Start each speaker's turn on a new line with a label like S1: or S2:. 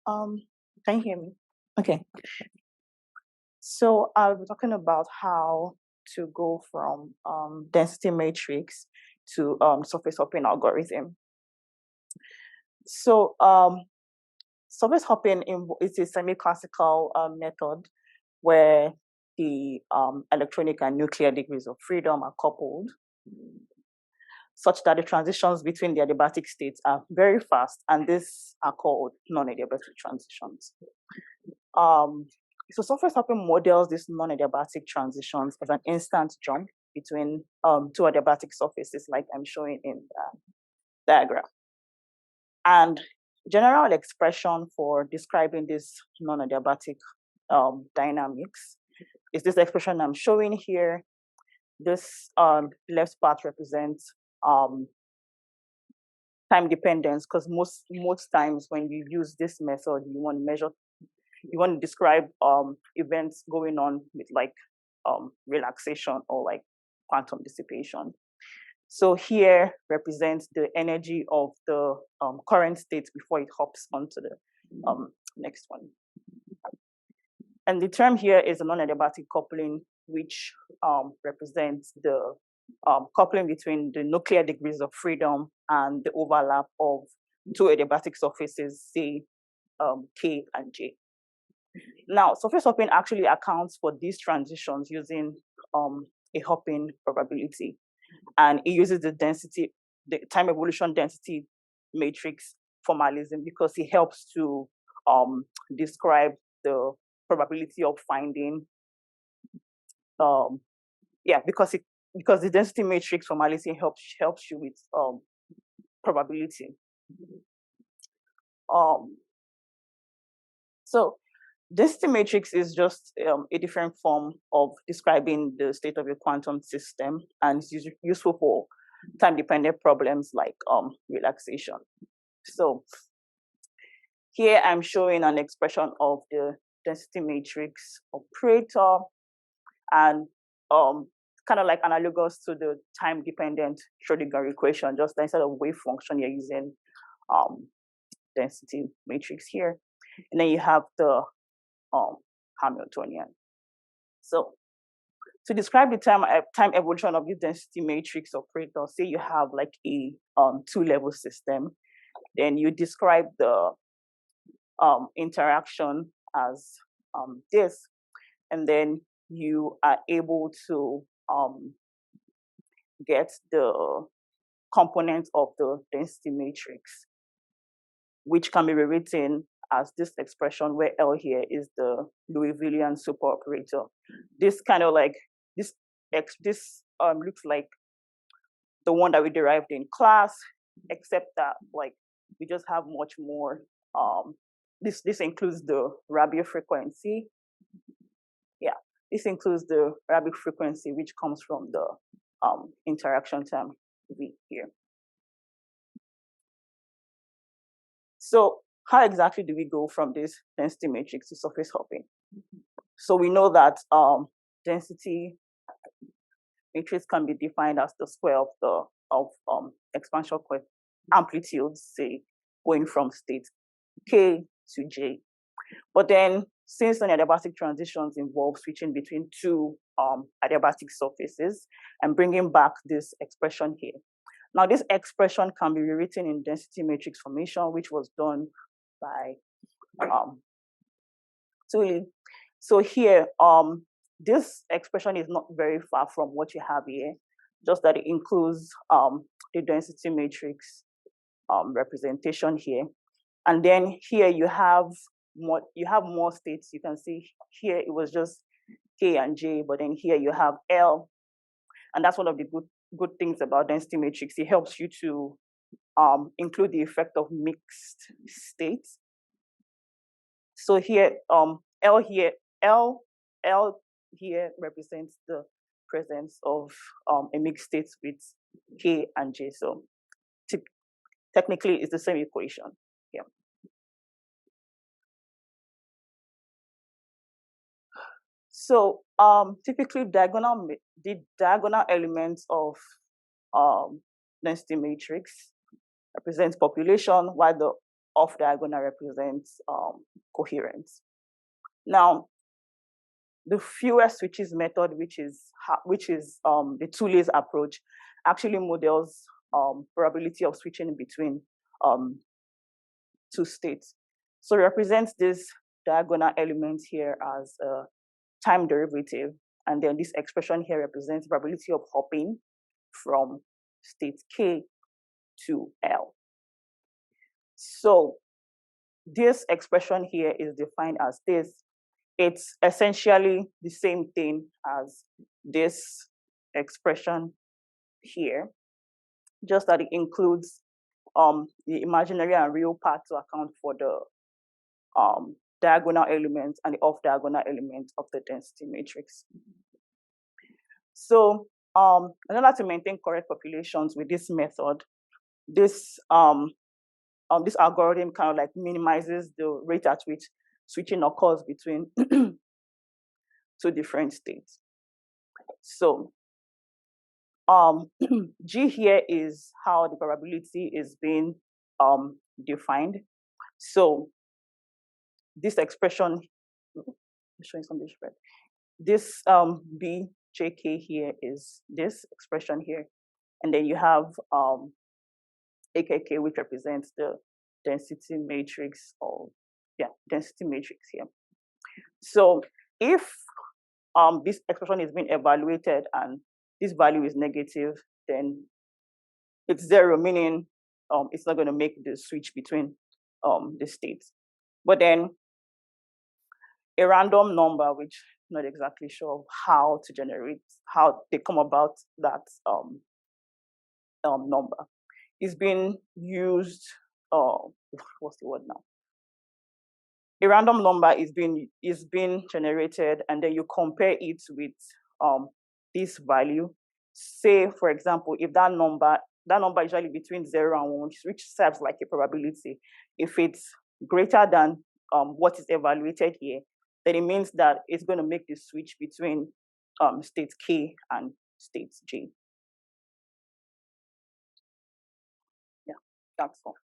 S1: Um, can you hear me? Okay. So I'll be talking about how to go from density matrix to surface hopping algorithm. So surface hopping is a semi-classical method where the electronic and nuclear degrees of freedom are coupled, such that the transitions between the adiabatic states are very fast, and these are called non-adiabatic transitions. So surface hopping models these non-adiabatic transitions as an instant jump between two adiabatic surfaces, like I'm showing in the diagram. And general expression for describing this non-adiabatic dynamics is this expression I'm showing here. This left part represents time dependence, because most times when you use this method, you want to describe events going on with like relaxation or like quantum dissipation. So here represents the energy of the current state before it hops onto the next one. And the term here is a non-adiabatic coupling, which represents the coupling between the nuclear degrees of freedom and the overlap of two adiabatic surfaces, say K and J. Now, surface hopping actually accounts for these transitions using a hopping probability, and it uses the time evolution density matrix formalism, because it helps to describe the probability of finding because the density matrix formality helps you with probability. So density matrix is just a different form of describing the state of a quantum system, and it's useful for time-dependent problems like relaxation. So here I'm showing an expression of the density matrix operator, and kind of like analogous to the time-dependent Schrodinger equation, just instead of wave function, you're using density matrix here. And then you have the Hamiltonian. So to describe the time evolution of this density matrix operator, say you have like a two-level system, then you describe the interaction as this, and then you are able to get the components of the density matrix, which can be rewritten as this expression where L here is the Liouvillean superoperator. This kind of like this looks like the one that we derived in class, except that like we just have much more. This includes the Rabi frequency. Yeah, this includes the Rabi frequency, which comes from the interaction term V here. So how exactly do we go from this density matrix to surface hopping? So we know that density matrix can be defined as the square of expansion amplitudes, say going from state K to J. But then, since non-adiabatic transitions involve switching between two adiabatic surfaces and bringing back this expression here. Now, this expression can be rewritten in density matrix formation, which was done by Tully. So here, this expression is not very far from what you have here, just that it includes the density matrix representation here. And then here you have more states. You can see here it was just K and J, but then here you have L. And that's one of the good things about density matrix. It helps you to include the effect of mixed states. So here, L here represents the presence of a mixed state with K and J. So technically, it's the same equation here. So typically, the diagonal elements of density matrix represents population, while the off diagonal represents coherence. Now, the fewer switches method, which is the two-layer approach, actually models probability of switching between two states. So it represents this diagonal element here as a time derivative, and then this expression here represents probability of hopping from state K to L. So this expression here is defined as this. It's essentially the same thing as this expression here, just that it includes the imaginary and real part to account for the diagonal element and the off-diagonal element of the density matrix. So in order to maintain correct populations with this method, this algorithm kind of like minimizes the rate at which switching occurs between two different states. So G here is how the probability is being defined. So this expression, showing some spread. This BJK here is this expression here, and then you have AKK, which represents the density matrix, or density matrix here. So if this expression is being evaluated and this value is negative, then it's zero, meaning it's not going to make the switch between the states. But then a random number, which I'm not exactly sure how to generate, how they come about that number, is being used. What's the word now? A random number is being generated, and then you compare it with this value. Say, for example, if that number is usually between 0 and 1, which serves like a probability. If it's greater than what is evaluated here, then it means that it's going to make the switch between state K and state J. Yeah, that's all.